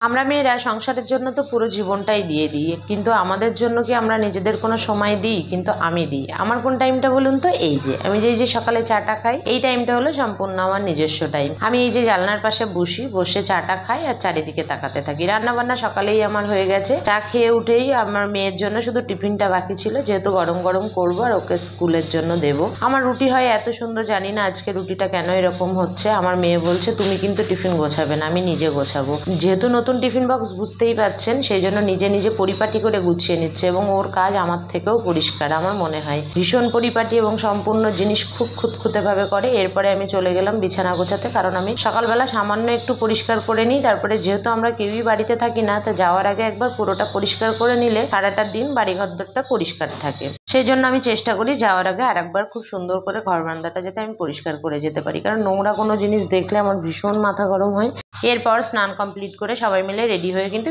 আমরা মেয়েরা সংসারের জন্য তো পুরো জীবনটাই দিয়ে দিই, কিন্তু আমাদের জন্য কি আমরা নিজেদের কোনো সময় দিই? কিন্তু আমি দিই। আমার কোন টাইমটা বলুন তো? এই যে আমি যে সকালে চাটা খাই, এই টাইমটা হলো সম্পূর্ণ আমার নিজস্ব টাইম। আমি এই যে জানলার পাশে বসে চাটা খাই আর চারিদিকে তাকাতে থাকি। রান্না বান্না সকালেই আমার হয়ে গেছে। চা খেয়ে উঠেই আমার মেয়ের জন্য শুধু টিফিনটা বাকি ছিল, যেহেতু গরম গরম করবো আর ওকে স্কুলের জন্য দেবো। আমার রুটি হয় এত সুন্দর, জানি না আজকে রুটিটা কেন এরকম হচ্ছে। আমার মেয়ে বলছে তুমি কিন্তু টিফিন গোছাবে না, আমি নিজে গোছাবো। যেহেতু নতুন টিফিন বক্স, বুঝতেই পারছেন, সেই জন্য নিজে নিজে পরিপাটি করে গুছিয়ে নিচ্ছে এবং ওর কাজ আমার থেকেও পরিষ্কার। আমার মনে হয় ভীষণ পরিপাটি এবং সম্পূর্ণ জিনিস খুব খুঁতখুঁতে ভাবে করে। এরপরে আমি চলে গেলাম বিছানা গোছাতে, কারণ আমি সকালবেলা সামান্য একটু পরিষ্কার করে নিই। তারপরে যেহেতু আমরা কেউই বাড়িতে থাকি না, তা যাওয়ার আগে একবার পুরোটা পরিষ্কার করে নিলে সারাটা দিন বাড়িঘরটা পরিষ্কার থাকে। সেই জন্য আমি চেষ্টা করি যাওয়ার আগে আরেকবার খুব সুন্দর করে ঘর বারান্দাটা যাতে আমি পরিষ্কার করে যেতে পারি, কারণ নোংরা কোনো জিনিস দেখলে আমার ভীষণ মাথা গরম হয়। এরপর স্নান কমপ্লিট করে সবাই মিলে রেডি হয়ে কিন্তু